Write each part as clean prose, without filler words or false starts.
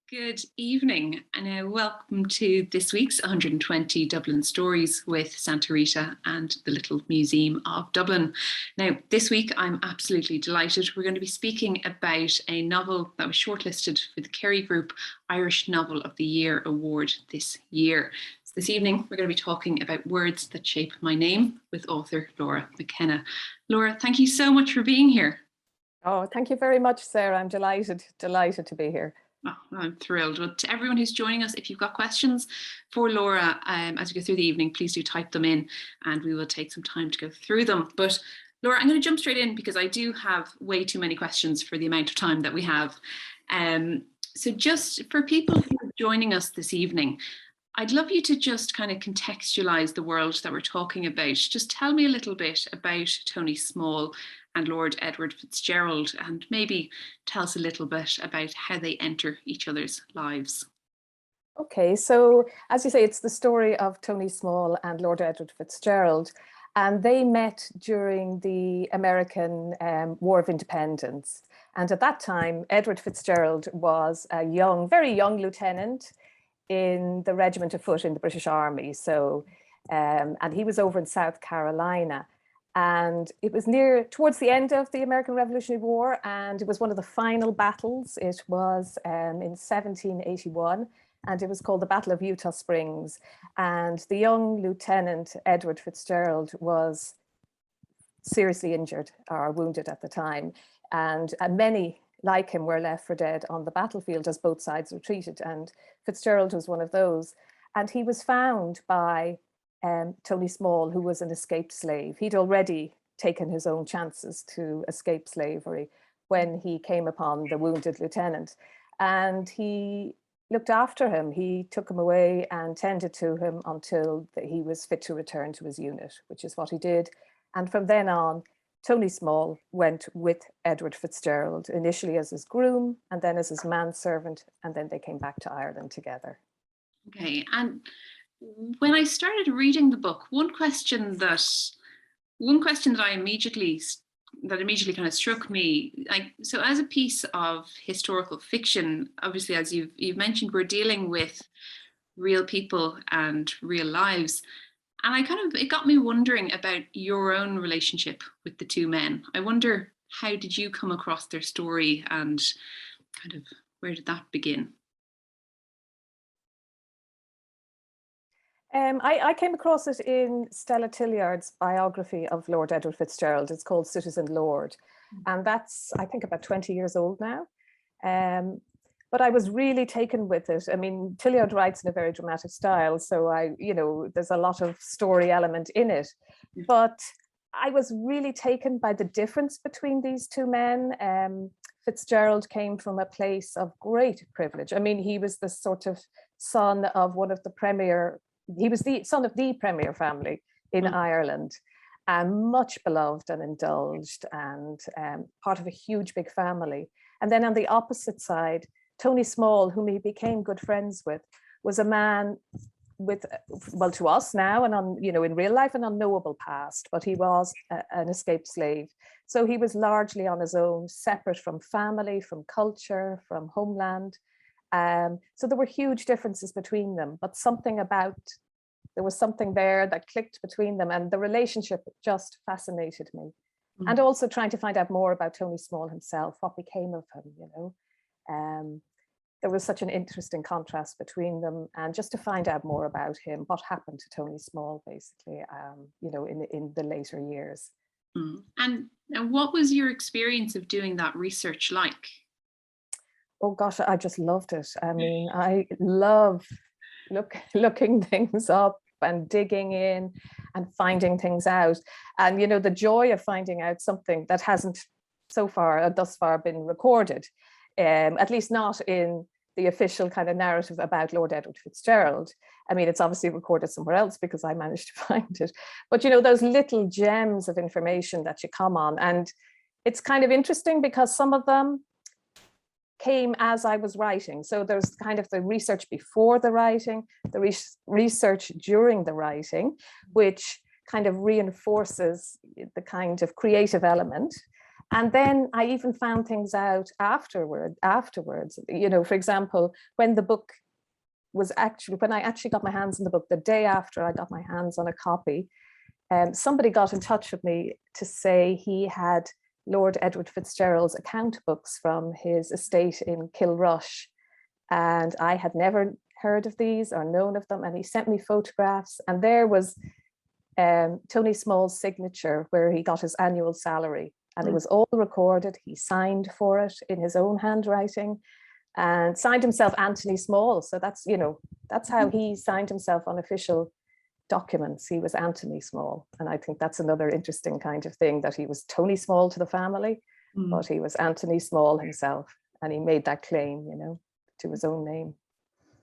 Good evening and welcome to this week's 120 Dublin Stories with Santa Rita and the Little Museum of Dublin. Now, this week I'm absolutely delighted. We're going to be speaking about a novel that was shortlisted for the Kerry Group Irish Novel of the Year award this year. So this evening we're going to be talking about Words That Shape My Name with author Laura McKenna. Laura, thank you so much for being here. Oh, thank you very much, Sarah. I'm delighted to be here. Oh, I'm thrilled. Well, to everyone who's joining us, if you've got questions for Laura as we go through the evening, please do type them in and we will take some time to go through them. But Laura, I'm going to jump straight in because I do have way too many questions for the amount of time that we have. So just for people who are joining us this evening, I'd love you to just kind of contextualise the world that we're talking about. Just tell me a little bit about Tony Small and Lord Edward FitzGerald, and maybe tell us a little bit about how they enter each other's lives. Okay, so as you say, it's the story of Tony Small and Lord Edward FitzGerald, and they met during the American War of Independence. And at that time, Edward FitzGerald was a very young lieutenant in the Regiment of Foot in the British Army. So, and he was over in South Carolina. And it was towards the end of the American Revolutionary War, and it was one of the final battles. It was in 1781, and it was called the Battle of Eutaw Springs. And the young Lieutenant Edward FitzGerald was seriously injured or wounded at the time. And many like him were left for dead on the battlefield as both sides retreated. And FitzGerald was one of those. And he was found by Tony Small, who was an escaped slave. He'd already taken his own chances to escape slavery when he came upon the wounded lieutenant. And he looked after him. He took him away and tended to him until he was fit to return to his unit, which is what he did. And from then on, Tony Small went with Edward FitzGerald, initially as his groom, and then as his manservant, and then they came back to Ireland together. Okay, and when I started reading the book, one question that immediately kind of struck me, so as a piece of historical fiction, obviously, as you've mentioned, we're dealing with real people and real lives. And it got me wondering about your own relationship with the two men. I wonder, how did you come across their story and kind of where did that begin? I came across it in Stella Tilliard's biography of Lord Edward FitzGerald. It's called Citizen Lord. And that's, I think, about 20 years old now. But I was really taken with it. I mean, Tilliard writes in a very dramatic style, so there's a lot of story element in it. But I was really taken by the difference between these two men. FitzGerald came from a place of great privilege. I mean, he was the sort of son of he was the son of the premier family in Ireland, and much beloved and indulged, and part of a huge, big family. And then on the opposite side, Tony Small, whom he became good friends with, was a man with, well, to us now and in real life, an unknowable past, but he was an escaped slave. So he was largely on his own, separate from family, from culture, from homeland. So there were huge differences between them, but there was something there that clicked between them, and the relationship just fascinated me. And also trying to find out more about Tony Small himself, what became of him, there was such an interesting contrast between them, and just to find out more about him, what happened to Tony Small, basically, in the later years. And what was your experience of doing that research like? Oh gosh, I just loved it. I mean, I love looking things up and digging in and finding things out. And, the joy of finding out something that hasn't thus far been recorded, at least not in the official kind of narrative about Lord Edward FitzGerald. I mean, it's obviously recorded somewhere else because I managed to find it. But, those little gems of information that you come on. And it's kind of interesting because some of them came as I was writing. So there's kind of the research before the writing, the research during the writing, which kind of reinforces the kind of creative element. And then I even found things out afterwards. You know, for example, when the book was when I actually got my hands on the book, the day after I got my hands on a copy, somebody got in touch with me to say he had Lord Edward FitzGerald's account books from his estate in Kilrush. And I had never heard of these or known of them. And he sent me photographs. And there was Tony Small's signature where he got his annual salary. And it was all recorded. He signed for it in his own handwriting and signed himself Anthony Small. So that's, you know, that's how he signed himself on official documents. He was Anthony Small. And I think that's another interesting kind of thing, that he was Tony Small to the family, but he was Anthony Small himself. And he made that claim, you know, to his own name.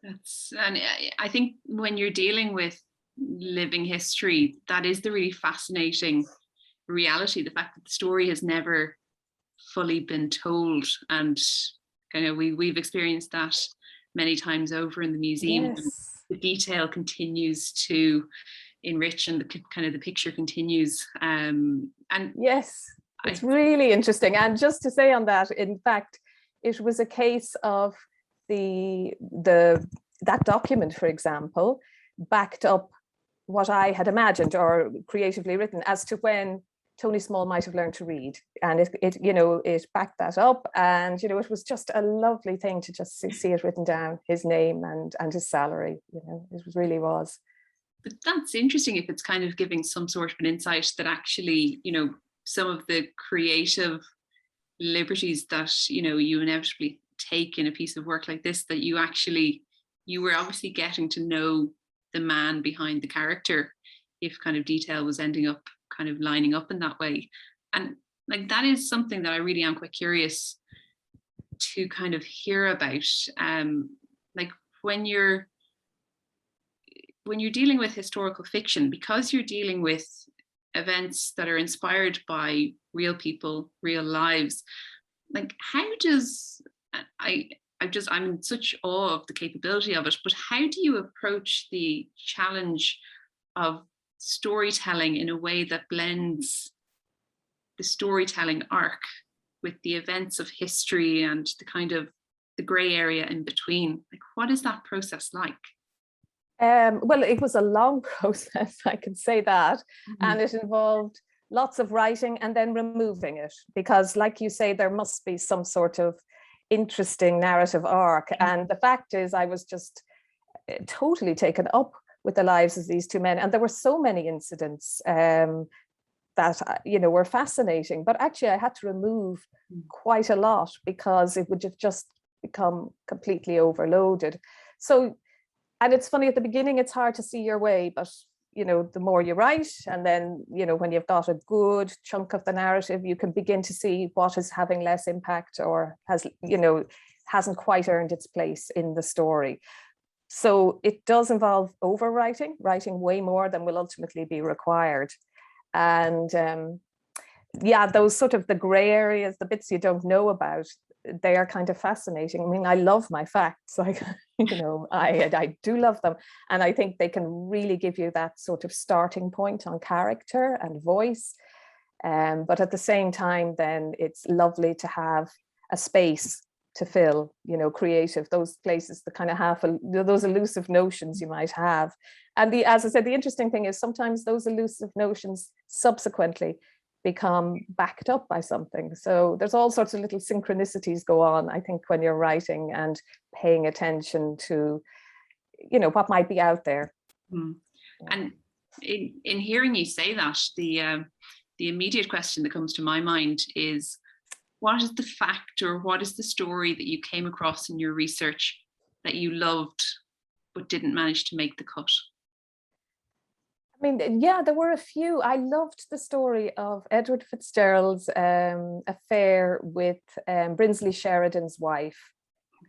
And I think when you're dealing with living history, that is the really fascinating reality, the fact that the story has never fully been told. And kind of we've experienced that many times over in the museum. Yes. The detail continues to enrich, and the picture continues. And yes, it's really interesting. And just to say on that, in fact, it was a case of that document, for example, backed up what I had imagined or creatively written as to when Tony Small might have learned to read, and it backed that up. And you know, it was just a lovely thing to just see it written down, his name and his salary. You know, it really was. But that's interesting if it's kind of giving some sort of an insight that actually, you know, some of the creative liberties that, you know, you inevitably take in a piece of work like this, that you were obviously getting to know the man behind the character, if kind of detail was ending up kind of lining up in that way. And like, that is something that I really am quite curious to kind of hear about. Like when you're dealing with historical fiction, because you're dealing with events that are inspired by real people, real lives, like how does I'm in such awe of the capability of it, but how do you approach the challenge of storytelling in a way that blends the storytelling arc with the events of history and the kind of the gray area in between? Like, what is that process like? Well, it was a long process, I can say that. And it involved lots of writing and then removing it, because like you say, there must be some sort of interesting narrative arc. And the fact is, I was just totally taken up with the lives of these two men. And there were so many incidents that, you know, were fascinating. But actually, I had to remove quite a lot because it would have just become completely overloaded. So, and it's funny, at the beginning, it's hard to see your way, but you know, the more you write, and then, you know, when you've got a good chunk of the narrative, you can begin to see what is having less impact or has, you know, hasn't quite earned its place in the story. So it does involve overwriting, writing way more than will ultimately be required. And yeah, those sort of the gray areas, the bits you don't know about, they are kind of fascinating. I mean, I love my facts, like, you know, I do love them. And I think they can really give you that sort of starting point on character and voice. But at the same time, then it's lovely to have a space to fill, you know, creative, those places, the kind of those elusive notions you might have. And as I said, the interesting thing is sometimes those elusive notions subsequently become backed up by something. So there's all sorts of little synchronicities go on, I think, when you're writing and paying attention to, you know, what might be out there. And in hearing you say that, the immediate question that comes to my mind is, what is the fact or what is the story that you came across in your research that you loved but didn't manage to make the cut? I mean, yeah, there were a few. I loved the story of Edward FitzGerald's affair with Brinsley Sheridan's wife,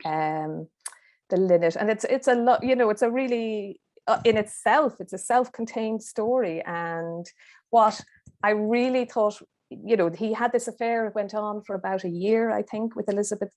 the Linnet. And it's a lot, you know, it's a really, in itself, it's a self-contained story. And what I really thought, you know, he had this affair, it went on for about a year, I think, with Elizabeth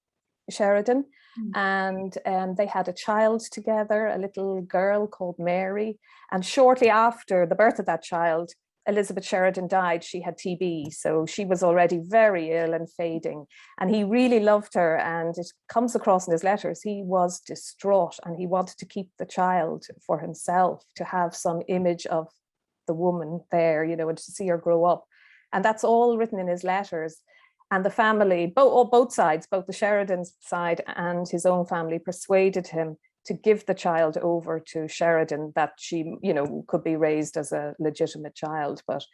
Sheridan. And they had a child together, a little girl called Mary. And shortly after the birth of that child, Elizabeth Sheridan died, she had TB, so she was already very ill and fading, and he really loved her, and it comes across in his letters, he was distraught and he wanted to keep the child for himself, to have some image of the woman there, you know, and to see her grow up. And that's all written in his letters. And the family, both sides, both the Sheridan's side and his own family, persuaded him to give the child over to Sheridan, that she, you know, could be raised as a legitimate child. But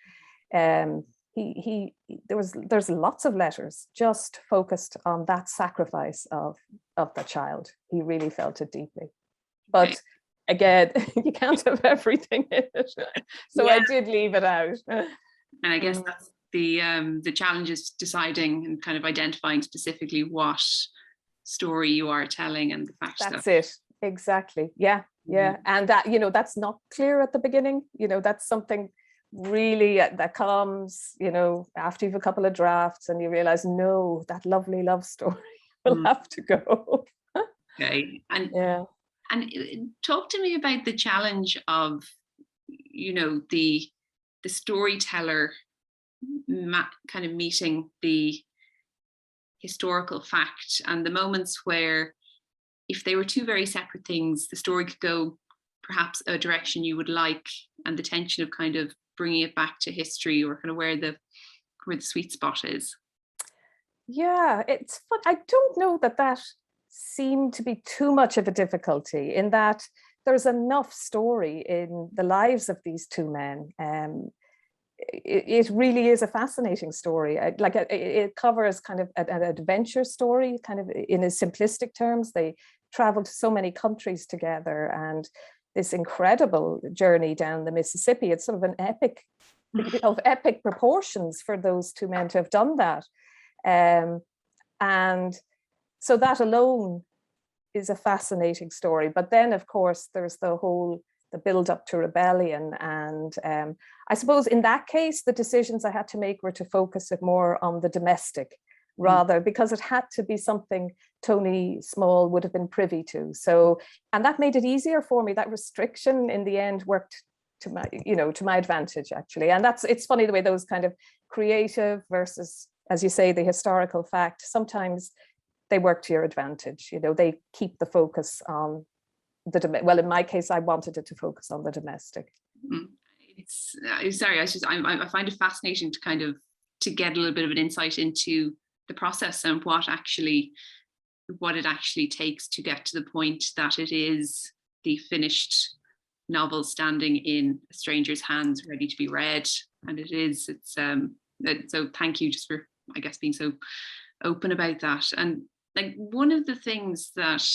there's lots of letters just focused on that sacrifice of the child. He really felt it deeply. But okay, again, you can't have everything in it. So yeah, I did leave it out. And I guess that's the challenge, is deciding and kind of identifying specifically what story you are telling, and the fact that's it. Exactly. Yeah. And that, you know, that's not clear at the beginning. You know, that's something really that comes, you know, after you've a couple of drafts and you realize, no, that lovely love story will have to go. Okay. And talk to me about the challenge of, you know, the storyteller kind of meeting the historical fact, and the moments where, if they were two very separate things, the story could go perhaps a direction you would like, and the tension of kind of bringing it back to history, or kind of where the sweet spot is. Yeah, it's fun. I don't know that seemed to be too much of a difficulty, in that there's enough story in the lives of these two men. It really is a fascinating story. Like it covers kind of an adventure story, kind of in its simplistic terms. They traveled to so many countries together, and this incredible journey down the Mississippi. It's sort of an epic, of epic proportions for those two men to have done that. And so that alone is a fascinating story. But then, of course, there's the build up to rebellion. And I suppose in that case, the decisions I had to make were to focus it more on the domestic rather, because it had to be something Tony Small would have been privy to. So, and that made it easier for me. That restriction in the end worked to my advantage, actually. And it's funny the way those kind of creative versus, as you say, the historical fact, sometimes they work to your advantage. You know, they keep the focus on well, in my case, I wanted it to focus on the domestic. I find it fascinating to kind of to get a little bit of an insight into the process and what it actually takes to get to the point that it is the finished novel standing in a stranger's hands, ready to be read. And so thank you just for, I guess, being so open about that. And like, one of the things that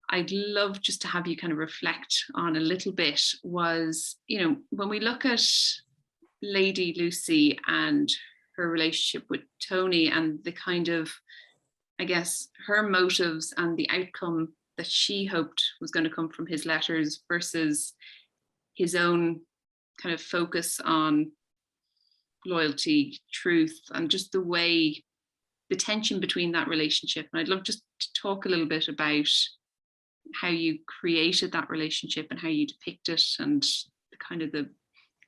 I'd love just to have you kind of reflect on a little bit was, you know, when we look at Lady Lucy and her relationship with Tony, and the kind of, I guess, her motives and the outcome that she hoped was going to come from his letters versus his own kind of focus on loyalty, truth, and just the tension between that relationship. And I'd love just to talk a little bit about how you created that relationship and how you depict it, and the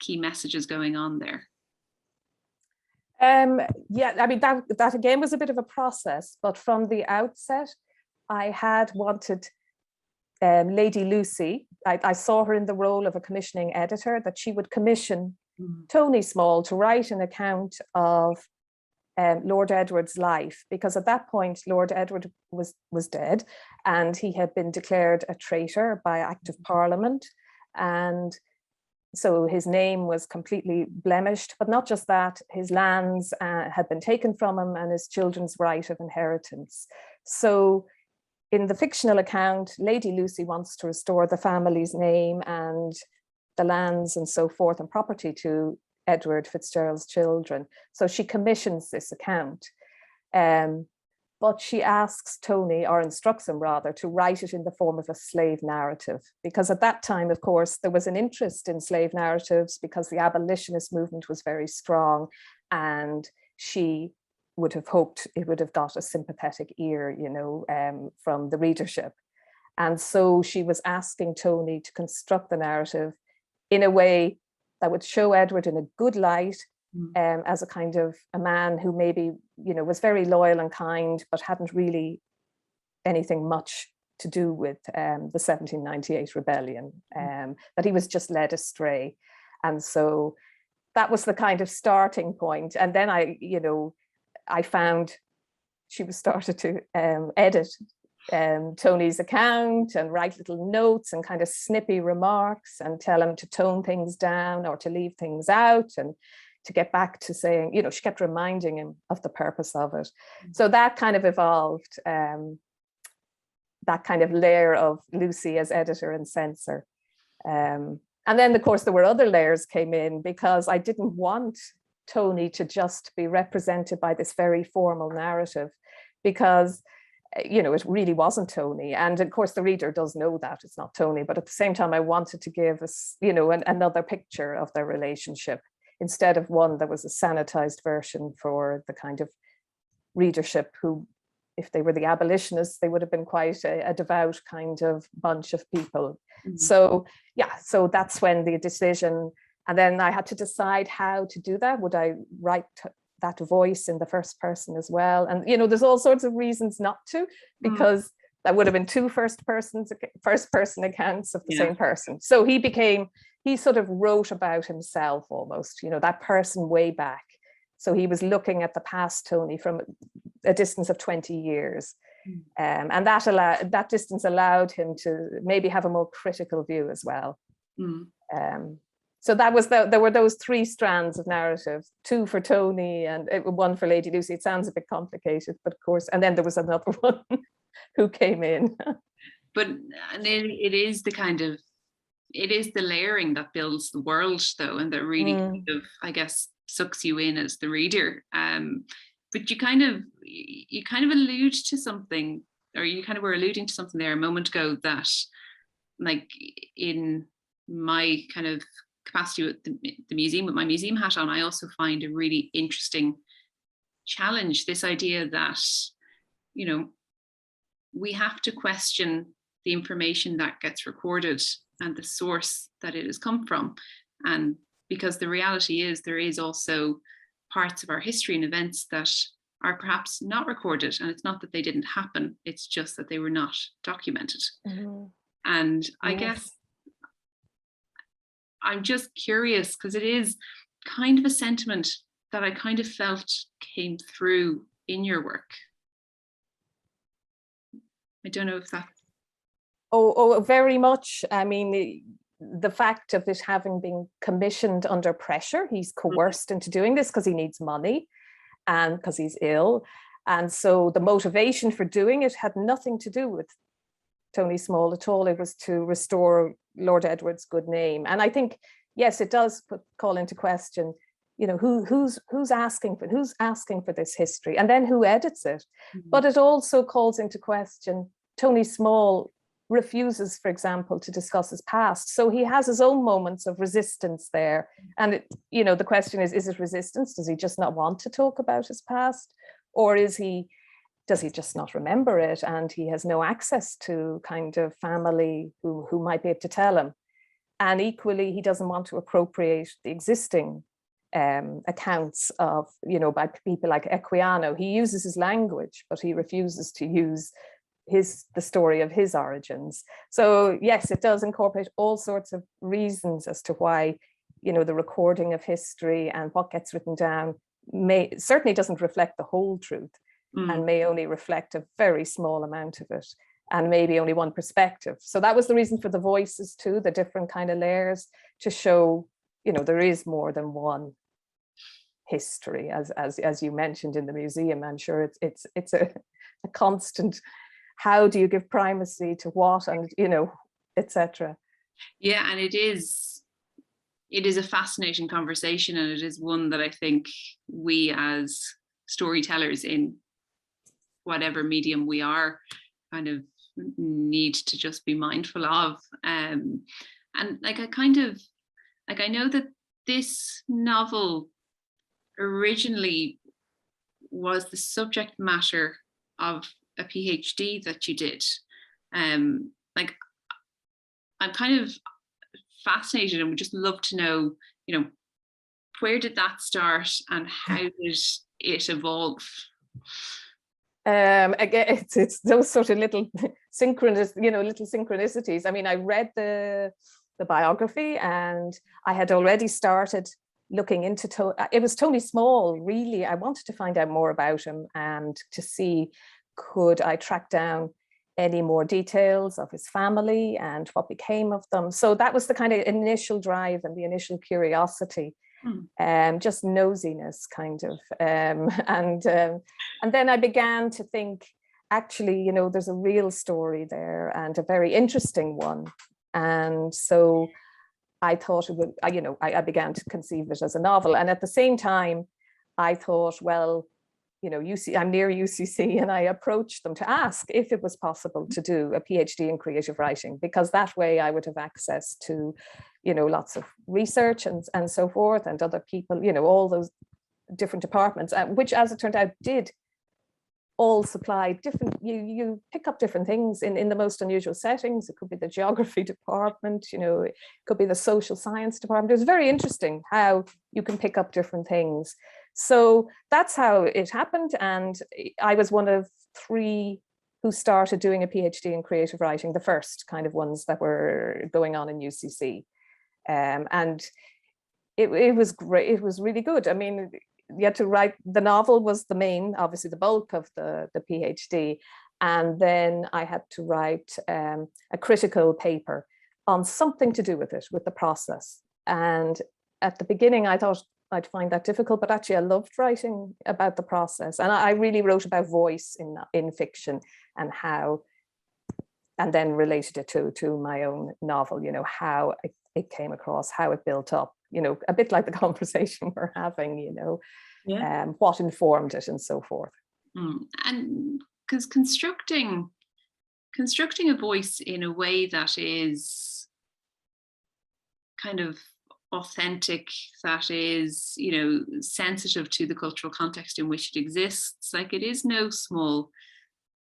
key messages going on there. Yeah, I mean, that again was a bit of a process, but from the outset, I had wanted Lady Lucy. I saw her in the role of a commissioning editor, that she would commission Tony Small to write an account of Lord Edward's life, because at that point Lord Edward was dead, and he had been declared a traitor by Act of Parliament, and so his name was completely blemished. But not just that, his lands had been taken from him, and his children's right of inheritance. So in the fictional account, Lady Lucy wants to restore the family's name and the lands and so forth and property to Edward FitzGerald's children. So she commissions this account, but she asks Tony, or instructs him rather, to write it in the form of a slave narrative, because at that time, of course, there was an interest in slave narratives because the abolitionist movement was very strong, and she would have hoped it would have got a sympathetic ear, you know, from the readership. And so she was asking Tony to construct the narrative in a way that would show Edward in a good light, as a kind of a man who maybe, you know, was very loyal and kind, but hadn't really anything much to do with the 1798 rebellion, that he was just led astray. And so that was the kind of starting point. And then I found she was started to edit Tony's account and write little notes and kind of snippy remarks and tell him to tone things down or to leave things out, and to get back to saying, you know, she kept reminding him of the purpose of it. So that kind of evolved, that kind of layer of Lucy as editor and censor. And then, of course, there were other layers came in, because I didn't want Tony to just be represented by this very formal narrative, because, you know, it really wasn't Tony. And of course, the reader does know that it's not Tony, but at the same time, I wanted to give us, you know, another picture of their relationship, instead of one that was a sanitized version for the kind of readership who, if they were the abolitionists, they would have been quite a devout kind of bunch of people. So yeah, so that's when the decision, and then I had to decide how to do that. Would I write that voice in the first person as well? And, you know, there's all sorts of reasons not to, because that would have been two first person accounts of the same person. So he sort of wrote about himself almost, you know, that person way back. So he was looking at the past Tony from a distance of 20 years. And that distance allowed him to maybe have a more critical view as well. So that was there were those three strands of narrative, two for Tony and one for Lady Lucy. It sounds a bit complicated, but of course, and then there was another one who came in. But it is the kind of, it is the layering that builds the world, though, and that really kind of, I guess, sucks you in as the reader. But you kind of allude to something, or you kind of were alluding to something there a moment ago, that, like, in my kind of capacity with the museum, with my museum hat on, I also find a really interesting challenge, this idea that, you know, we have to question the information that gets recorded and the source that it has come from. And because the reality is, there is also parts of our history and events that are perhaps not recorded. And it's not that they didn't happen, it's just that they were not documented. And I guess I'm just curious, because it is kind of a sentiment that I kind of felt came through in your work. I don't know if that. Oh, very much. I mean, the fact of it having been commissioned under pressure, he's coerced into doing this because he needs money and because he's ill. And so the motivation for doing it had nothing to do with Tony Small at all. It was to restore Lord Edward's good name. And I think, yes, it does call into question, you know, who's asking for this history, and then who edits it. But it also calls into question, Tony Small refuses, for example, to discuss his past. So he has his own moments of resistance there. And, you know, the question is it resistance? Does he just not want to talk about his past? Or does he just not remember it, and he has no access to kind of family who might be able to tell him? And equally, he doesn't want to appropriate the existing accounts of, you know, by people like Equiano. He uses his language, but he refuses to use the story of his origins. So yes, it does incorporate all sorts of reasons as to why, you know, the recording of history and what gets written down certainly doesn't reflect the whole truth, and may only reflect a very small amount of it, and maybe only one perspective. So that was the reason for the voices too, the different kind of layers, to show, you know, there is more than one history, as you mentioned in the museum. I'm sure it's a constant, how do you give primacy to what, and, you know, etc. Yeah, and it is a fascinating conversation, and it is one that I think we as storytellers in whatever medium we are kind of need to just be mindful of. And like, I know that this novel originally was the subject matter of a PhD that you did. Like, I'm kind of fascinated and would just love to know where did that start and how did it evolve? Again, it's those sort of little synchronicities. I mean, I read the biography, and I had already started looking into it was Tony Small, really. I wanted to find out more about him and to see, could I track down any more details of his family and what became of them. So that was the kind of initial drive and the initial curiosity. Just nosiness kind of, and then I began to think, actually, there's a real story there and a very interesting one. And so I thought it would, I began to conceive it as a novel. And at the same time, I thought, well, I'm near UCC, and I approached them to ask if it was possible to do a PhD in creative writing, because that way I would have access to, lots of research and so forth, and other people, all those different departments, which, as it turned out, did all supply different, you pick up different things in the most unusual settings. It could be the geography department, it could be the social science department. It was very interesting how you can pick up different things. So that's how it happened. And I was one of 3 who started doing a PhD in creative writing, the first kind of ones that were going on in UCC. And it was great. It was really good. I mean, you had to write, the novel was the main, obviously the bulk of the PhD. And then I had to write a critical paper on something to do with it, with the process. And at the beginning, I thought I'd find that difficult, but actually I loved writing about the process. And I really wrote about voice in fiction and how, and then related it to my own novel, how it came across, how it built up, a bit like the conversation we're having, what informed it and so forth. And because constructing a voice in a way that is kind of authentic, that is, sensitive to the cultural context in which it exists, like, it is no small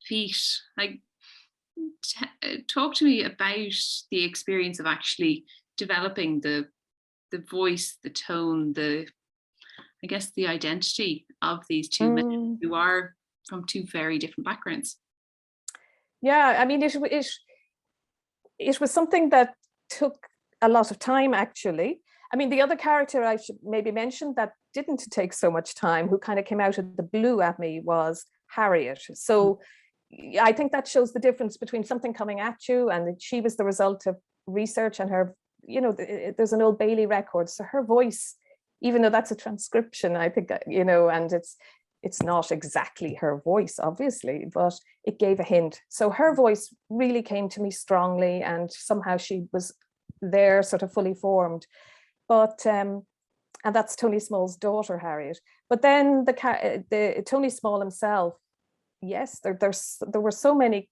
feat. Like, talk to me about the experience of actually developing the voice, the tone, I guess the identity of these 2 men who are from 2 very different backgrounds. Yeah, I mean, it was something that took a lot of time, actually. I mean, the other character I should maybe mention that didn't take so much time, who kind of came out of the blue at me, was Harriet. So I think that shows the difference between something coming at you, and she was the result of research, and her, there's an Old Bailey record. So her voice, even though that's a transcription, I think, and it's not exactly her voice, obviously, but it gave a hint. So her voice really came to me strongly, and somehow she was there, sort of fully formed. But and that's Tony Small's daughter, Harriet. But then the Tony Small himself, yes, there were so many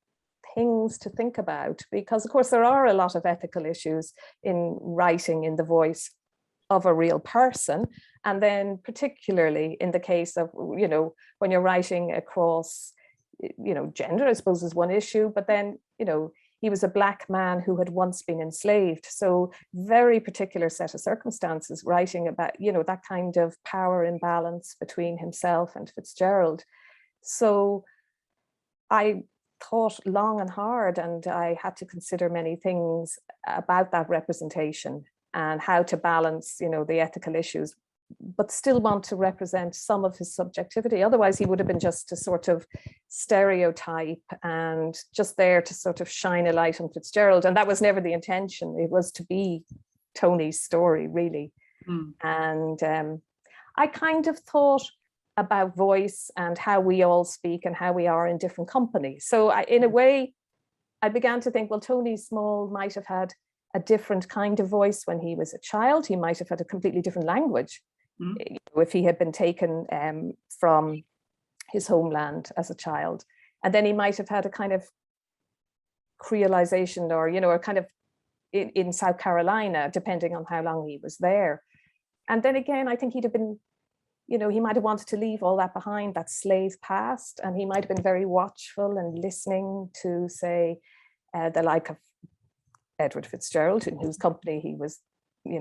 things to think about, because of course there are a lot of ethical issues in writing in the voice of a real person. And then particularly in the case of, when you're writing across, gender, I suppose, is one issue, but then, he was a Black man who had once been enslaved. So very particular set of circumstances, writing about, that kind of power imbalance between himself and FitzGerald. So I thought long and hard, and I had to consider many things about that representation and how to balance, the ethical issues, but still want to represent some of his subjectivity. Otherwise, he would have been just a sort of stereotype and just there to sort of shine a light on FitzGerald. And that was never the intention. It was to be Tony's story, really. And I kind of thought about voice and how we all speak and how we are in different companies. So in a way, I began to think, well, Tony Small might have had a different kind of voice when he was a child. He might have had a completely different language if he had been taken from his homeland as a child. And then he might have had a kind of creolization, or, a kind of in South Carolina, depending on how long he was there. And then again, I think he'd have been, he might have wanted to leave all that behind, that slave past, and he might have been very watchful and listening to, say, the like of Edward FitzGerald, in whose company he was,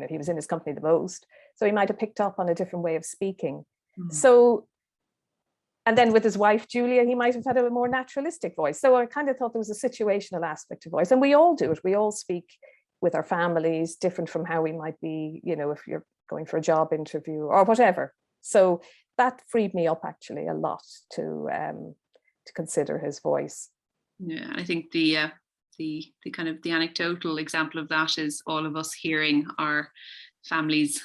he was in his company the most. So he might have picked up on a different way of speaking. Mm. So, and then with his wife, Julia, he might have had a more naturalistic voice. So I kind of thought there was a situational aspect of voice. And we all do it. We all speak with our families, different from how we might be, if you're going for a job interview or whatever. So that freed me up actually a lot to consider his voice. Yeah, I think the kind of the anecdotal example of that is all of us hearing our families'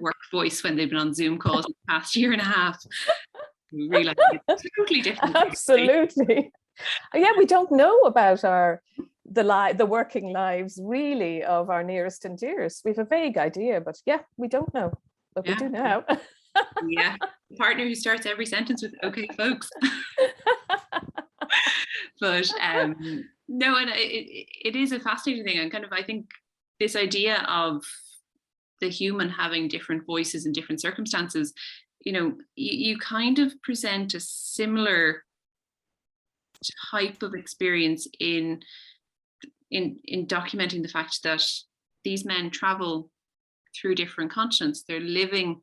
work voice when they've been on Zoom calls the past year and a half. We realize it's totally different. Absolutely. Yeah, we don't know about the working lives really of our nearest and dearest. We have a vague idea, but yeah, we don't know, but we do now. Yeah, the partner who starts every sentence with "Okay, folks." But no, and it is a fascinating thing, and kind of I think this idea of the human having different voices in different circumstances, you kind of present a similar type of experience in documenting the fact that these men travel through different continents. They're living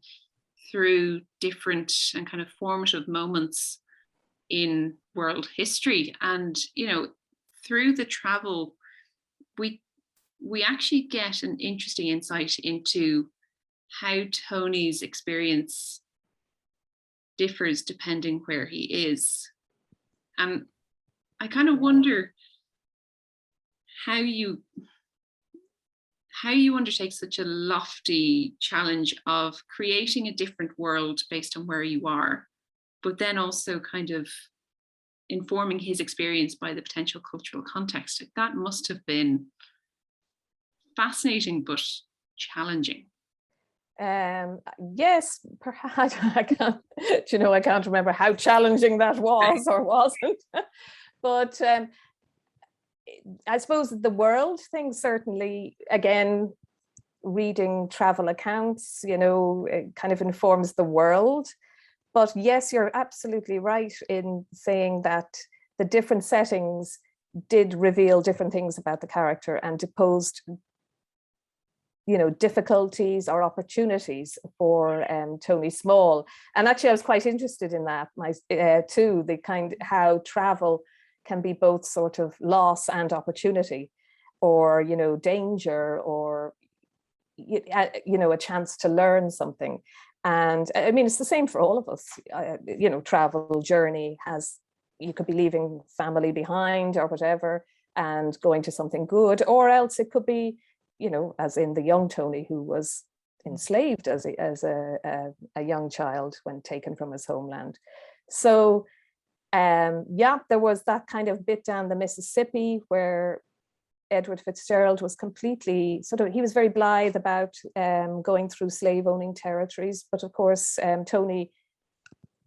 through different and kind of formative moments in world history, and through the travel we actually get an interesting insight into how Tony's experience differs depending where he is. And I kind of wonder how you undertake such a lofty challenge of creating a different world based on where you are, but then also kind of informing his experience by the potential cultural context. That must have been fascinating but challenging. Yes, perhaps. I can't remember how challenging that was or wasn't. But I suppose the world thing, certainly, again, reading travel accounts, it kind of informs the world. But yes, you're absolutely right in saying that the different settings did reveal different things about the character and posed, difficulties or opportunities for Tony Small. And actually, I was quite interested in that too, the how travel can be both sort of loss and opportunity, or danger, or a chance to learn something. And I mean, it's the same for all of us. Travel journey you could be leaving family behind or whatever and going to something good, or else it could be, as in the young Tony, who was enslaved as a young child when taken from his homeland. So there was that kind of bit down the Mississippi where Edward FitzGerald was completely he was very blithe about going through slave owning territories. But of course, Tony,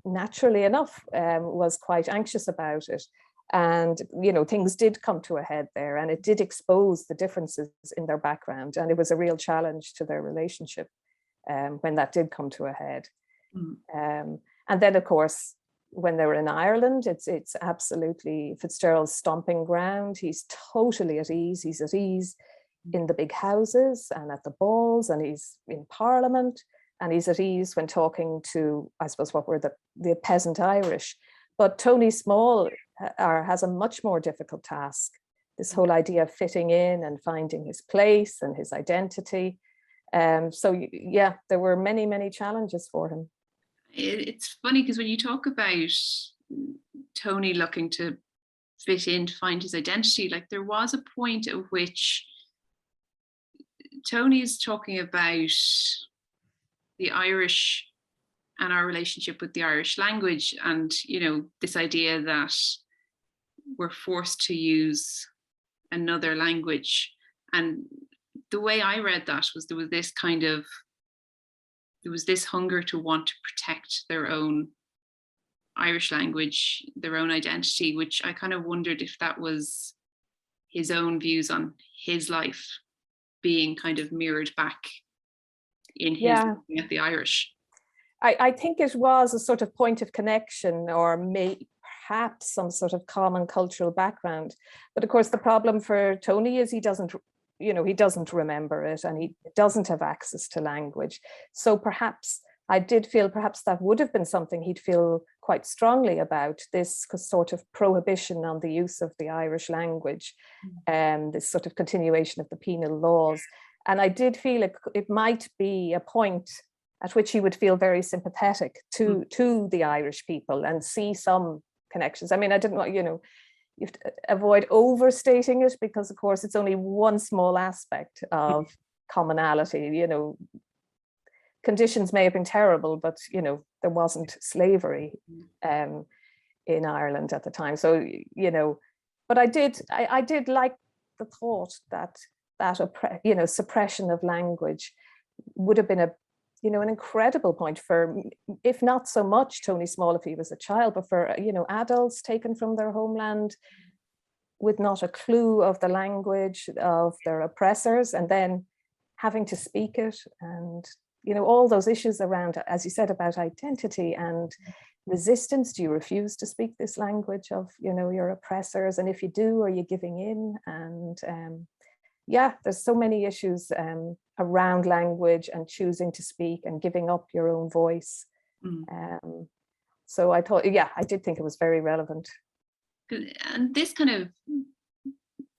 naturally enough, was quite anxious about it. And, things did come to a head there, and it did expose the differences in their background. And it was a real challenge to their relationship when that did come to a head. Mm. And then, of course, when they were in Ireland, it's absolutely FitzGerald's stomping ground. He's totally at ease. He's at ease in the big houses and at the balls, and he's in Parliament, and he's at ease when talking to, I suppose, what were the peasant Irish. But Tony Small has a much more difficult task. This whole idea of fitting in and finding his place and his identity. So yeah, there were many, many challenges for him. It's funny because when you talk about Tony looking to fit in, to find his identity, like there was a point at which Tony is talking about the Irish and our relationship with the Irish language, and this idea that we're forced to use another language. And the way I read that was there was this hunger to want to protect their own Irish language, their own identity, which I kind of wondered if that was his own views on his life being kind of mirrored back in his looking at the Irish. I think it was a sort of point of connection, or perhaps some sort of common cultural background. But of course, the problem for Tony is he doesn't he doesn't remember it, and he doesn't have access to language. So perhaps I did feel perhaps that would have been something he'd feel quite strongly about, this sort of prohibition on the use of the Irish language, and this sort of continuation of the penal laws. And I did feel it might be a point at which he would feel very sympathetic to the Irish people and see some connections. I mean, I didn't want, you have to avoid overstating it, because of course it's only one small aspect of commonality. Conditions may have been terrible, but there wasn't slavery in Ireland at the time. So but I did like the thought that suppression of language would have been an incredible point for, if not so much Tony Small if he was a child, but for adults taken from their homeland with not a clue of the language of their oppressors, and then having to speak it, and all those issues around, as you said, about identity and resistance. Do you refuse to speak this language of your oppressors, and if you do, are you giving in? And there's so many issues around language and choosing to speak and giving up your own voice. So I thought, I did think it was very relevant. And this kind of,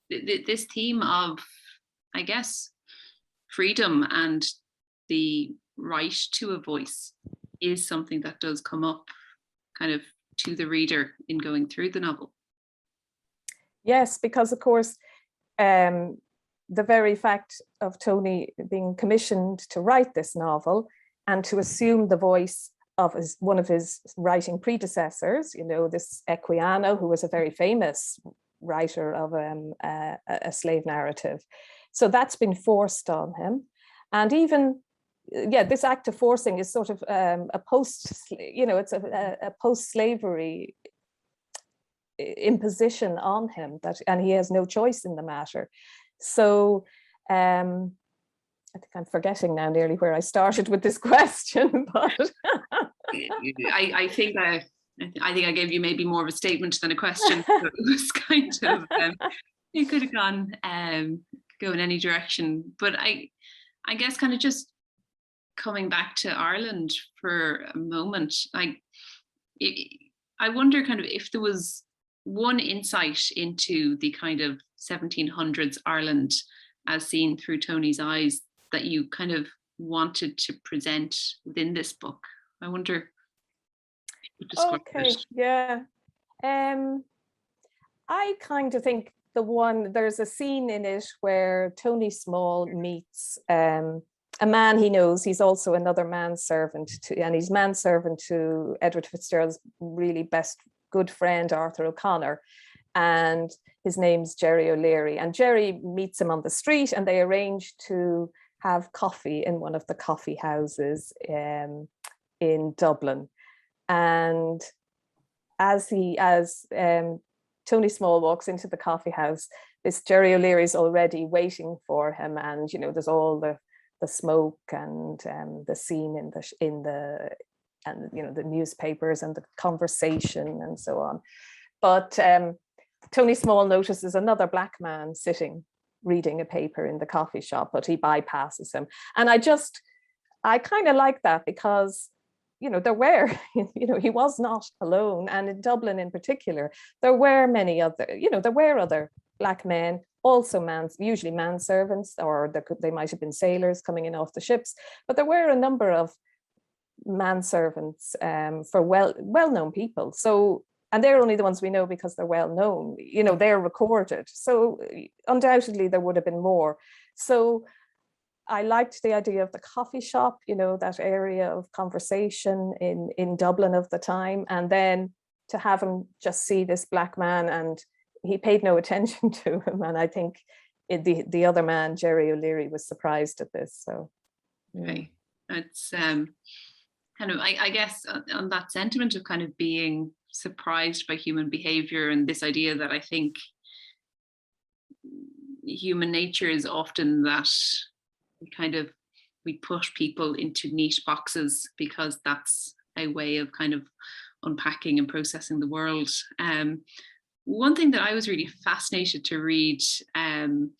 this theme of, I guess, freedom and the right to a voice is something that does come up kind of to the reader in going through the novel. Yes, because of course, the very fact of Tony being commissioned to write this novel and to assume the voice of one of his writing predecessors, this Equiano, who was a very famous writer of a slave narrative. So that's been forced on him. And even, this act of forcing is sort of a it's a post-slavery imposition on him, and he has no choice in the matter. So I think I'm forgetting now nearly where I started with this question, but I think I gave you maybe more of a statement than a question. So it was kind of you could have gone go in any direction. But I guess kind of just coming back to Ireland for a moment, I wonder kind of if there was one insight into the kind of 1700s Ireland as seen through Tony's eyes that you kind of wanted to present within this book. I wonder. Okay, yeah. I kind of think there's a scene in it where Tony Small meets a man he knows. He's also another manservant and he's manservant to Edward FitzGerald's really best good friend, Arthur O'Connor. And his name's Jerry O'Leary. And Jerry meets him on the street and they arrange to have coffee in one of the coffee houses in Dublin. And as Tony Small walks into the coffee house, this Jerry O'Leary is already waiting for him, and there's all the smoke and the scene in the newspapers and the conversation and so on. But Tony Small notices another black man sitting reading a paper in the coffee shop, but he bypasses him. And I kind of like that because there were, he was not alone. And in Dublin in particular, there were many other, there were other black men, also usually manservants, or they might have been sailors coming in off the ships. But there were a number of manservants for well-known people. So, and they're only the ones we know because they're well-known, they're recorded. So undoubtedly there would have been more. So I liked the idea of the coffee shop, that area of conversation in Dublin of the time. And then to have him just see this black man, and he paid no attention to him. And I think the other man, Jerry O'Leary, was surprised at this. So, okay. It's kind of, I guess, on that sentiment of kind of being surprised by human behavior, and this idea that I think human nature is often that we put people into neat boxes because that's a way of kind of unpacking and processing the world. One thing that I was really fascinated to read when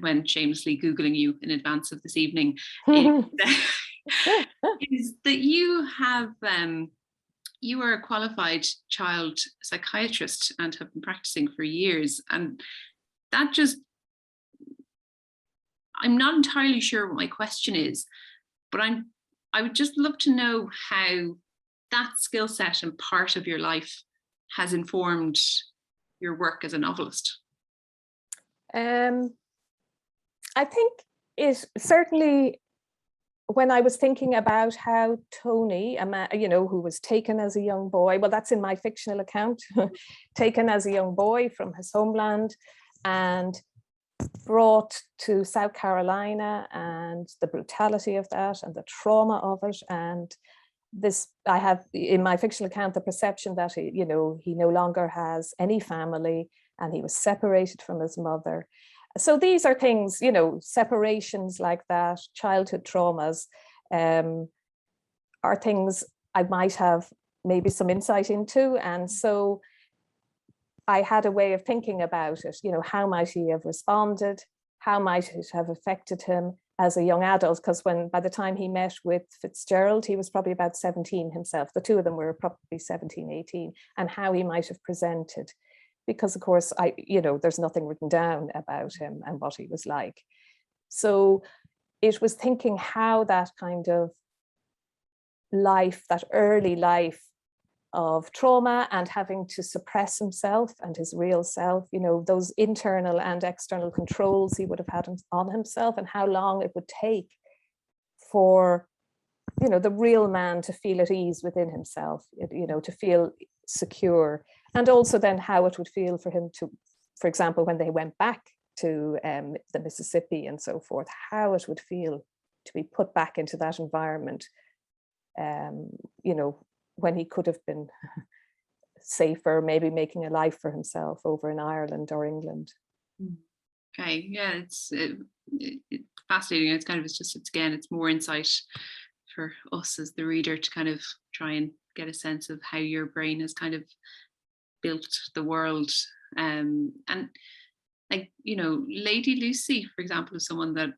when shamelessly Googling you in advance of this evening, is, is that you have you are a qualified child psychiatrist and have been practicing for years, and that just, I'm not entirely sure what my question is, but I would just love to know how that skill set and part of your life has informed your work as a novelist. I think it certainly, when I was thinking about how Tony, a man, you know, who was taken as a young boy, well, that's in my fictional account, taken as a young boy from his homeland and brought to South Carolina, and the brutality of that and the trauma of it. And this, I have in my fictional account, the perception that he, you know, he no longer has any family and he was separated from his mother. So these are things, you know, separations like that, childhood traumas, are things I might have maybe some insight into. And so I had a way of thinking about it, you know, how might he have responded? How might it have affected him as a young adult? Because by the time he met with FitzGerald, he was probably about 17 himself. The two of them were probably 17, 18, and how he might have presented. Because of course, you know, there's nothing written down about him and what he was like. So it was thinking how that kind of life, that early life of trauma and having to suppress himself and his real self, you know, those internal and external controls he would have had on himself, and how long it would take for, you know, the real man to feel at ease within himself, you know, to feel secure. And also then how it would feel for him to, for example, when they went back to the Mississippi and so forth, how it would feel to be put back into that environment, you know, when he could have been safer, maybe making a life for himself over in Ireland or England. Okay, yeah, it's fascinating. It's kind of, it's more insight for us as the reader to kind of try and get a sense of how your brain has kind of built the world. And like, you know, Lady Lucy, for example, is someone that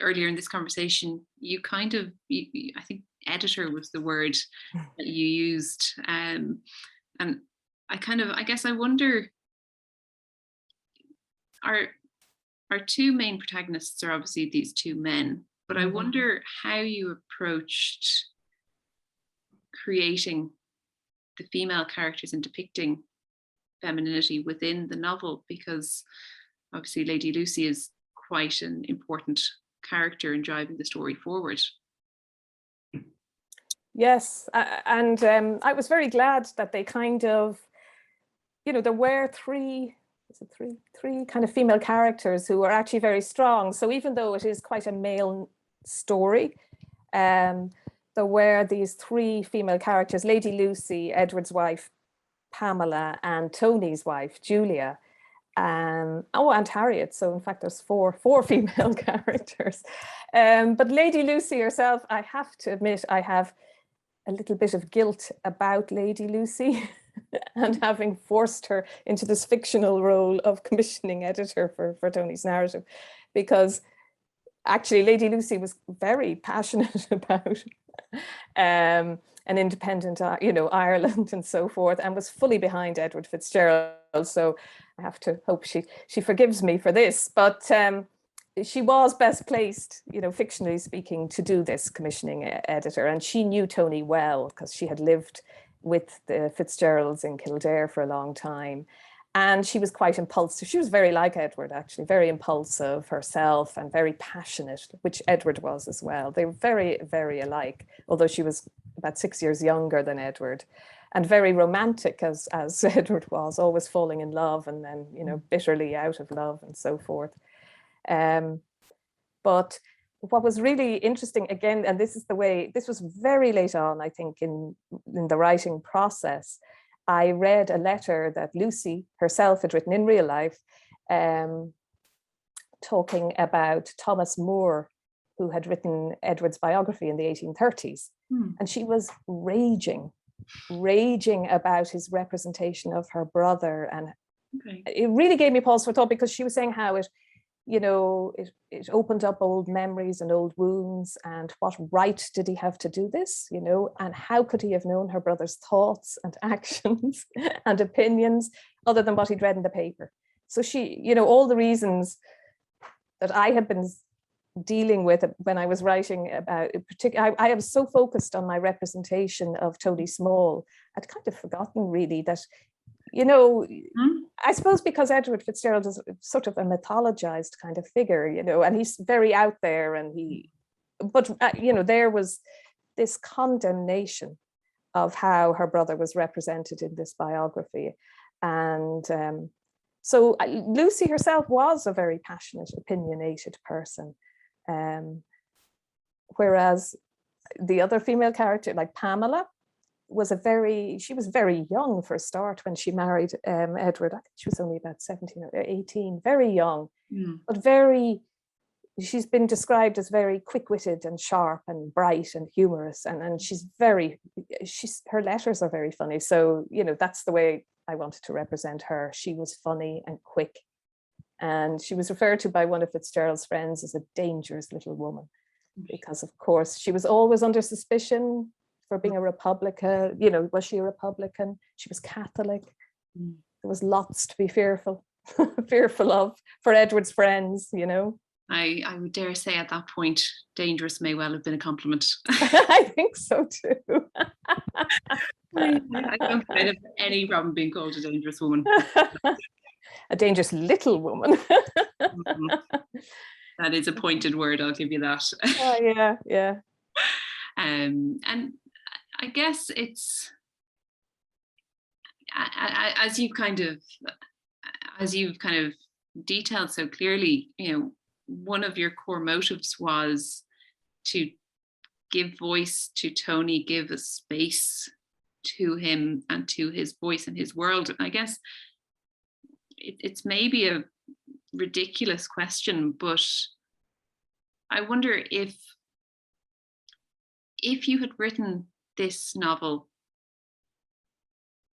earlier in this conversation, you kind of, I think editor was the word that you used. And I guess I wonder, our two main protagonists are obviously these two men, but I wonder how you approached creating the female characters and depicting femininity within the novel, because obviously Lady Lucy is quite an important character in driving the story forward. Yes, and I was very glad that they kind of, you know, there were three kind of female characters who were actually very strong. So even though it is quite a male story, there were these three female characters: Lady Lucy, Edward's wife, Pamela, and Tony's wife, Julia. And Harriet. So in fact, there's four female characters. But Lady Lucy herself, I have to admit, I have a little bit of guilt about Lady Lucy and having forced her into this fictional role of commissioning editor for Tony's narrative, because actually Lady Lucy was very passionate about an independent, you know, Ireland and so forth, and was fully behind Edward FitzGerald. So I have to hope she forgives me for this, but she was best placed, you know, fictionally speaking, to do this commissioning editor. And she knew Tony well because she had lived with the FitzGeralds in Kildare for a long time. And she was quite impulsive. She was very like Edward, actually, very impulsive herself and very passionate, which Edward was as well. They were very, very alike, although she was about 6 years younger than Edward, and very romantic as Edward was, always falling in love and then, you know, bitterly out of love and so forth. But what was really interesting, again, and this was very late on, I think, in the writing process, I read a letter that Lucy herself had written in real life, talking about Thomas Moore, who had written Edward's biography in the 1830s. And she was raging about his representation of her brother. And it really gave me pause for thought, because she was saying how you know, it opened up old memories and old wounds, and what right did he have to do this, you know, and how could he have known her brother's thoughts and actions and opinions other than what he'd read in the paper. So she, you know, all the reasons that I had been dealing with when I was writing about it, particularly, I was so focused on my representation of Tony Small, I'd kind of forgotten really that, you know, I suppose because Edward FitzGerald is sort of a mythologized kind of figure, you know, and he's very out there, and but you know, there was this condemnation of how her brother was represented in this biography. And so Lucy herself was a very passionate, opinionated person. Whereas the other female character, like Pamela, she was very young for a start when she married Edward. I think she was only about 17 or 18, very young, but she's been described as very quick-witted and sharp and bright and humorous, and her letters are very funny. So, you know, that's the way I wanted to represent her. She was funny and quick, and she was referred to by one of FitzGerald's friends as a dangerous little woman, because of course she was always under suspicion for being a Republican. You know, was she a Republican? She was Catholic. There was lots to be fearful of for Edward's friends, you know. I would dare say at that point, dangerous may well have been a compliment. I think so too. I don't find any problem being called a dangerous woman. A dangerous little woman. That is a pointed word, I'll give you that. Oh, yeah. And I guess it's, as you've kind of detailed so clearly, you know, one of your core motives was to give voice to Tony, give a space to him and to his voice and his world. And I guess it's maybe a ridiculous question, but I wonder if you had written this novel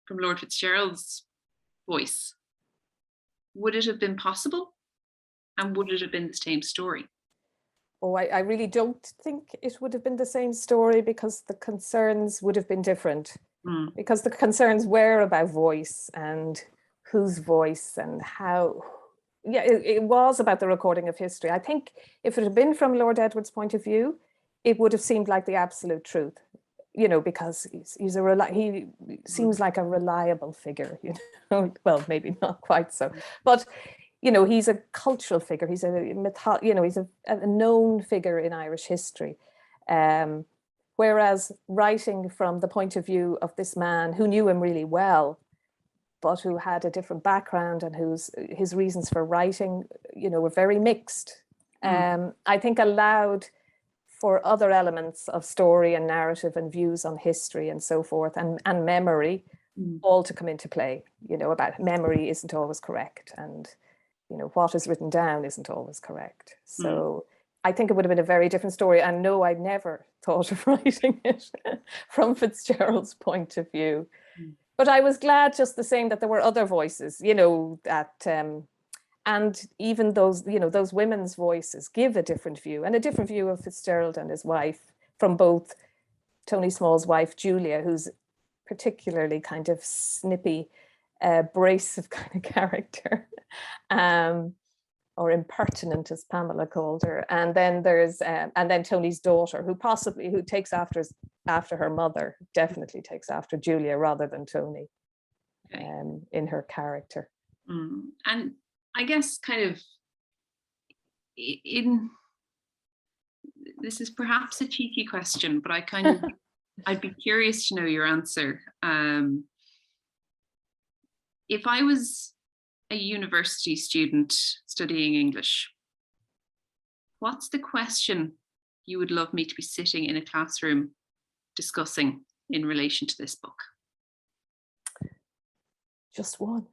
from Lord FitzGerald's voice, would it have been possible? And would it have been the same story? Oh, I really don't think it would have been the same story, because the concerns would have been different. Because the concerns were about voice and whose voice and how. Yeah, it was about the recording of history. I think if it had been from Lord Edward's point of view, it would have seemed like the absolute truth, you know, because he seems like a reliable figure, you know. Well, maybe not quite so, but you know, he's a cultural figure. He's he's a known figure in Irish history. Whereas writing from the point of view of this man who knew him really well, but who had a different background and his reasons for writing, you know, were very mixed. I think allowed for other elements of story and narrative and views on history and so forth, and memory, all to come into play. You know, about memory isn't always correct, and you know, what is written down isn't always correct. So I think it would have been a very different story. And no, I never thought of writing it from FitzGerald's point of view. But I was glad just the same that there were other voices, you know, that and even those, you know, those women's voices give a different view, and a different view of FitzGerald and his wife, from both Tony Small's wife, Julia, who's particularly kind of snippy, abrasive kind of character, or impertinent, as Pamela called her. And then there's and then Tony's daughter, who takes after her mother, definitely takes after Julia rather than Tony, in her character. And I guess kind of this is perhaps a cheeky question, but I'd be curious to know your answer. If I was a university student studying English, what's the question you would love me to be sitting in a classroom discussing in relation to this book? Just one.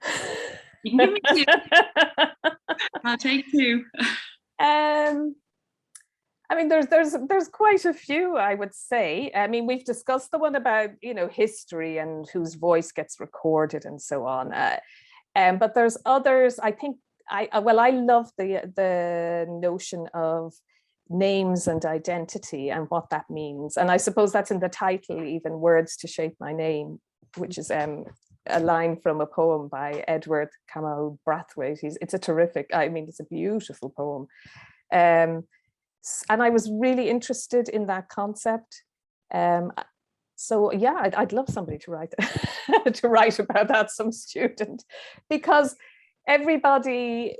You can give me two. I'll take two. I mean, there's quite a few, I would say. I mean, we've discussed the one about, you know, history and whose voice gets recorded and so on. But there's others. I think I love the notion of names and identity and what that means. And I suppose that's in the title, even, Words to Shape My Name, which is a line from a poem by Edward Kamal Brathwaite. It's a terrific, I mean, it's a beautiful poem. And I was really interested in that concept. So yeah, I'd love somebody to write to write about that, some student, because everybody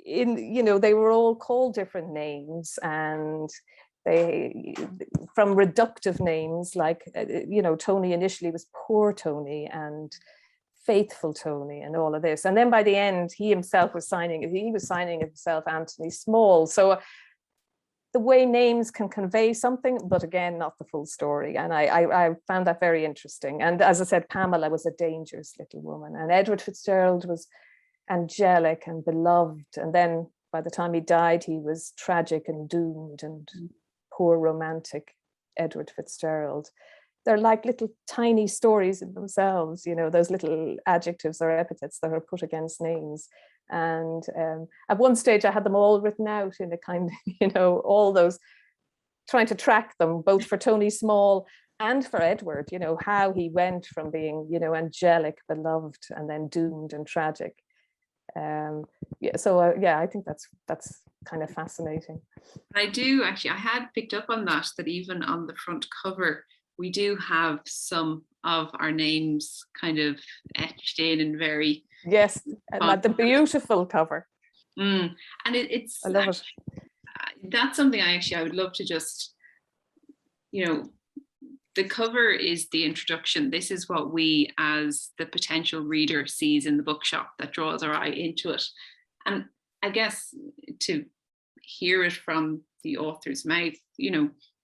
they were all called different names, and they, from reductive names like Tony initially was Poor Tony and Faithful Tony and all of this, and then by the end he himself was signing himself Anthony Small. So the way names can convey something, but again, not the full story. And I found that very interesting. And as I said, Pamela was a dangerous little woman, and Edward FitzGerald was angelic and beloved. And then by the time he died, he was tragic and doomed and poor romantic Edward FitzGerald. They're like little tiny stories in themselves, those little adjectives or epithets that are put against names. And at one stage I had them all written out in a kind of, all those, trying to track them, both for Tony Small and for Edward, how he went from being, angelic, beloved, and then doomed and tragic. I think that's kind of fascinating. I do actually, I had picked up on that even on the front cover, we do have some of our names kind of etched in very... Yes, and the beautiful cover. And it's... I love it. That's something I would love to just, the cover is the introduction. This is what we as the potential reader sees in the bookshop that draws our eye into it. And I guess to hear it from the author's mouth,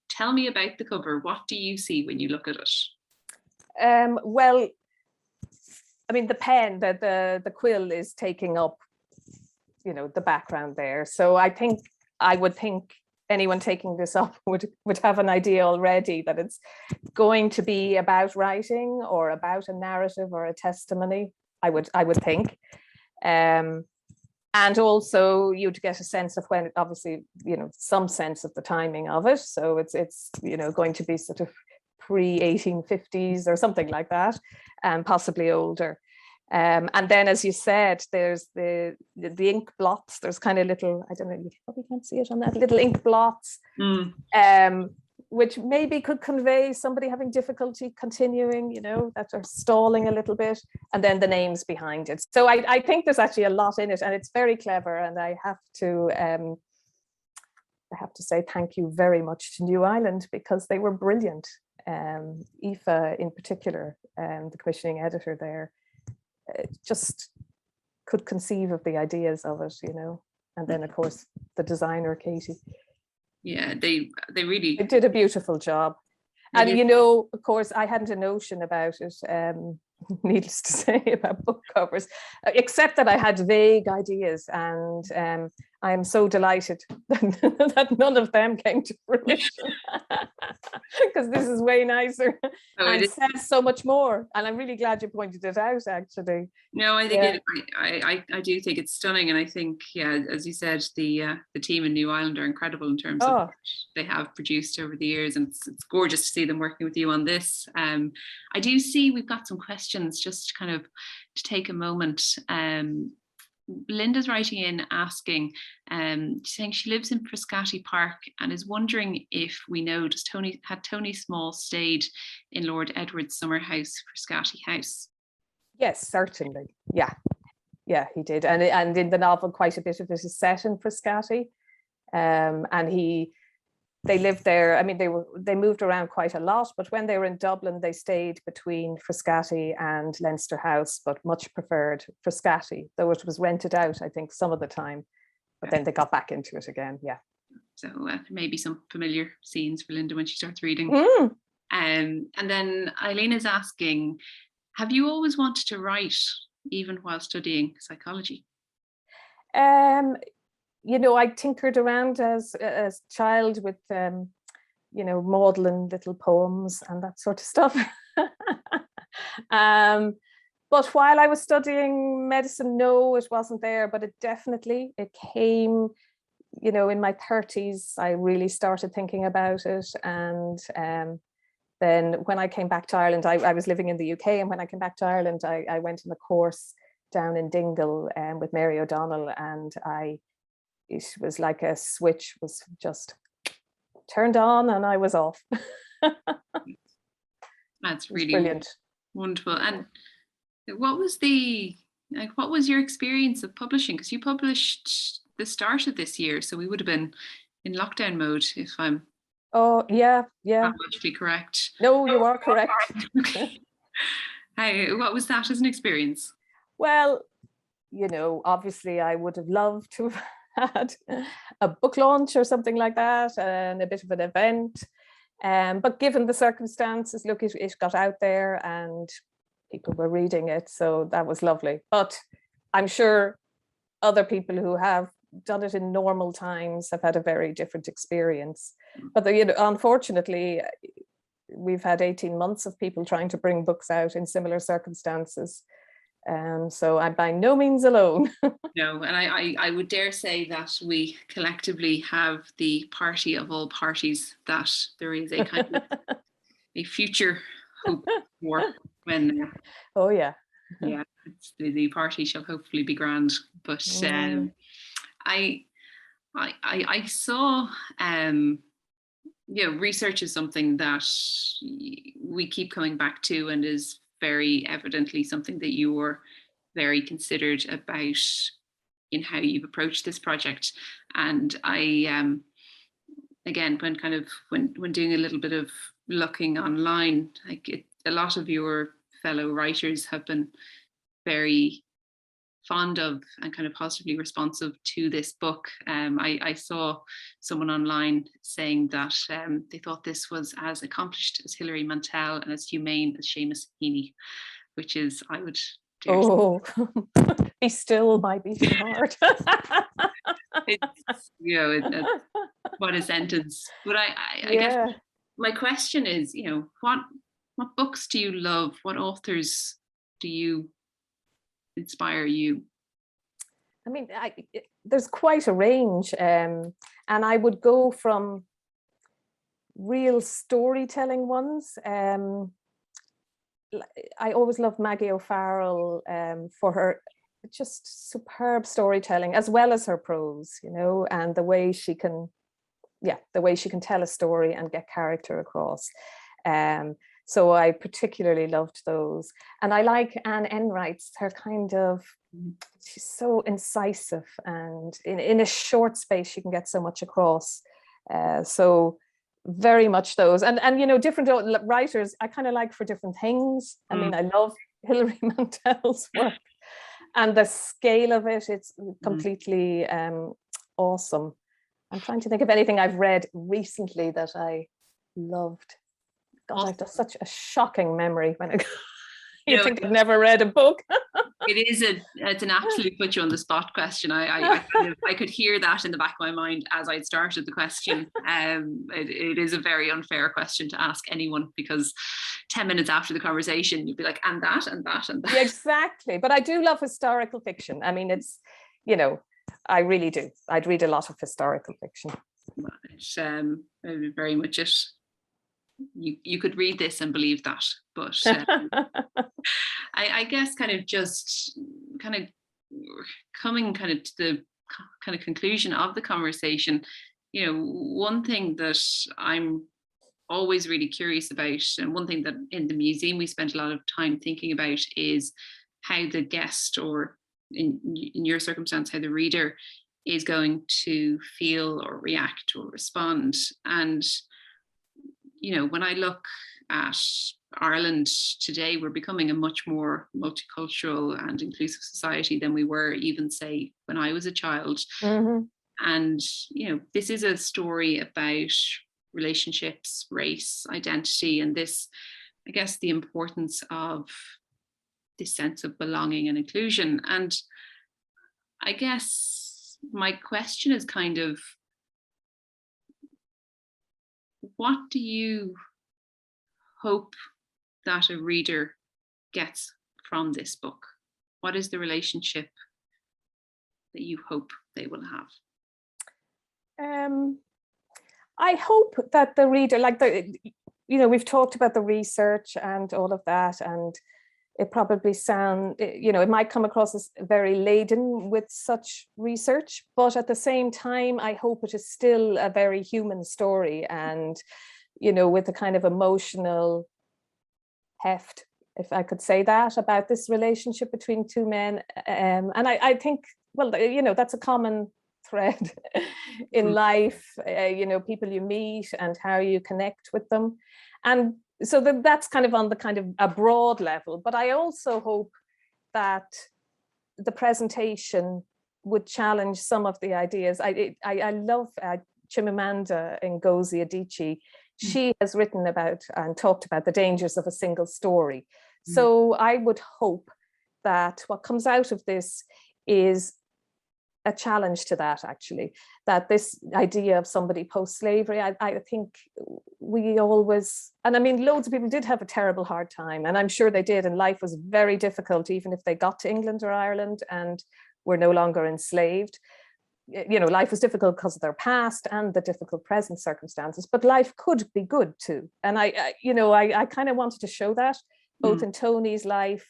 tell me about the cover. What do you see when you look at it? Well, I mean, the pen, the quill is taking up, the background there. So I would think anyone taking this up would have an idea already that it's going to be about writing or about a narrative or a testimony. I would think. And also you'd get a sense of when, obviously, some sense of the timing of it. So it's going to be sort of pre-1850s or something like that, and possibly older. And then, as you said, there's the ink blots. There's kind of little, I don't know, you probably can't see it on that, little ink blots, which maybe could convey somebody having difficulty continuing, that are stalling a little bit, and then the names behind it. So I think there's actually a lot in it, and it's very clever. And I have to say thank you very much to New Ireland, because they were brilliant. Aoife in particular, the commissioning editor there, just could conceive of the ideas of it, and then of course the designer Katie. Yeah, they really did a beautiful job. And of course I hadn't a notion about it, needless to say, about book covers, except that I had vague ideas, and I am so delighted that none of them came to fruition, because this is way nicer and says so much more. And I'm really glad you pointed it out, actually. No, I think I do think it's stunning, and I think, as you said, the team in New Ireland are incredible in terms of what they have produced over the years, and it's gorgeous to see them working with you on this. I do see we've got some questions, just kind of to take a moment. Linda's writing in asking, saying she lives in Frascati Park and is wondering if we know, had Tony Small stayed in Lord Edward's summer house, Frascati House? Yes, certainly. Yeah, he did. And in the novel, quite a bit of it is set in Frascati. And they lived there. I mean, they moved around quite a lot, but when they were in Dublin, they stayed between Frascati and Leinster House, but much preferred Frascati, though it was rented out, I think, some of the time. But then they got back into it again. Yeah. So maybe some familiar scenes for Linda when she starts reading. And then Eileen is asking, have you always wanted to write, even while studying psychology? I tinkered around as a child with, maudlin little poems and that sort of stuff. But while I was studying medicine, no, it wasn't there, but it came, in my 30s, I really started thinking about it. And then when I came back to Ireland, I was living in the UK, and when I came back to Ireland, I went on a course down in Dingle with Mary O'Donnell, and it was like a switch was just turned on and I was off. That's really brilliant. Wonderful. And what was your experience of publishing? Because you published the start of this year, so we would have been in lockdown mode, if I'm actually correct. No, you are correct. What was that as an experience? Well, obviously I would have loved to have had a book launch or something like that, and a bit of an event. But given the circumstances, look, it got out there and people were reading it, so that was lovely. But I'm sure other people who have done it in normal times have had a very different experience. But unfortunately, we've had 18 months of people trying to bring books out in similar circumstances. So I'm by no means alone. No, and I would dare say that we collectively have the party of all parties, that there is a kind of a future hope for when. Oh yeah. Yeah, the party shall hopefully be grand. But I saw research is something that we keep coming back to, and is very evidently something that you were very considered about in how you've approached this project. And I again, when doing a little bit of looking online, a lot of your fellow writers have been very fond of and kind of positively responsive to this book. I saw someone online saying that they thought this was as accomplished as Hilary Mantel and as humane as Seamus Heaney, which is, I would be still my beating heart. What a sentence. But I guess my question is, what books do you love? What authors do you inspire you? I mean, there's quite a range, and I would go from real storytelling ones. I always loved Maggie O'Farrell for her just superb storytelling, as well as her prose, and the way she can tell a story and get character across. So I particularly loved those. And I like Anne Enright's, her kind of, she's so incisive, and in a short space she can get so much across. So very much those, and different writers I kind of like for different things. I mean, I love Hilary Mantel's work, and the scale of it, it's completely awesome. I'm trying to think of anything I've read recently that I loved. God, I've got such a shocking memory when you think I've never read a book. It's an absolute put you on the spot question. I could hear that in the back of my mind as I'd started the question. It is a very unfair question to ask anyone, because 10 minutes after the conversation you'd be like, and that and that and that. Exactly. But I do love historical fiction. I mean, it's, I really do. I'd read a lot of historical fiction. It's very much it. You could read this and believe that, but I guess just coming to the kind of conclusion of the conversation, one thing that I'm always really curious about, and one thing that in the museum we spent a lot of time thinking about, is how the guest, or in your circumstance, how the reader is going to feel or react or respond. And when I look at Ireland today, we're becoming a much more multicultural and inclusive society than we were even, say, when I was a child. Mm-hmm. And, this is a story about relationships, race, identity, and this, I guess, the importance of this sense of belonging and inclusion. And I guess my question is what do you hope that a reader gets from this book? What is the relationship that you hope they will have? I hope that the reader, we've talked about the research and all of that, and it probably it might come across as very laden with such research, but at the same time, I hope it is still a very human story, and, with a kind of emotional heft, if I could say that, about this relationship between two men. And I think, that's a common thread in life, people you meet and how you connect with them. And so that's kind of on the kind of a broad level. But I also hope that the presentation would challenge some of the ideas. I love Chimamanda Ngozi Adichie. She has written about and talked about the dangers of a single story. So I would hope that what comes out of this is a challenge to that, actually, that this idea of somebody post-slavery, I think we always, and I mean, loads of people did have a terrible hard time, and I'm sure they did, and life was very difficult, even if they got to England or Ireland and were no longer enslaved. Life was difficult because of their past and the difficult present circumstances, but life could be good too. And I kind of wanted to show that, both in Tony's life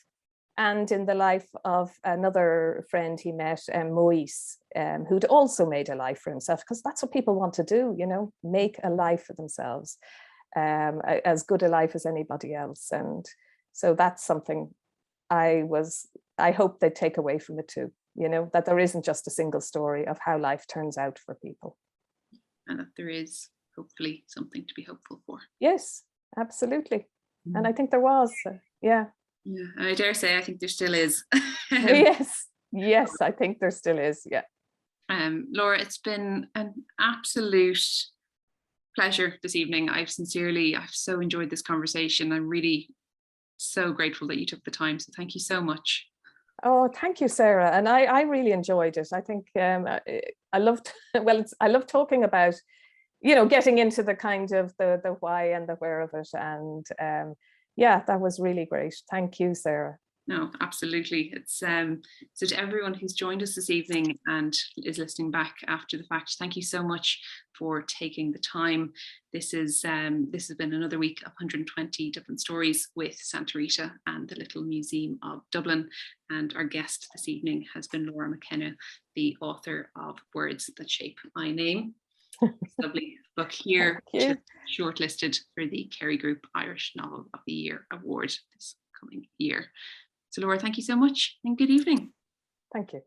and in the life of another friend he met, Moise, who'd also made a life for himself, because that's what people want to do, make a life for themselves, as good a life as anybody else. And so that's something I hope they take away from it too, that there isn't just a single story of how life turns out for people. And that there is hopefully something to be hopeful for. Yes, absolutely. And I think there was, yeah. Yeah, and I dare say I think there still is. Yes, I think there still is, yeah. Laura, it's been an absolute pleasure this evening. I've so enjoyed this conversation. I'm really so grateful that you took the time, so thank you so much. Oh, thank you, Sarah. And I really enjoyed it. I think I loved talking about, getting into the kind of the why and the where of it. And that was really great. Thank you, Sarah. No, absolutely. It's so to everyone who's joined us this evening and is listening back after the fact, thank you so much for taking the time. This has been another week of 120 Dublin Stories with Santa Rita and the Little Museum of Dublin. And our guest this evening has been Laura McKenna, the author of Words That Shape My Name. Lovely book here, shortlisted for the Kerry Group Irish Novel of the Year award this coming year. So Laura, thank you so much and good evening. Thank you.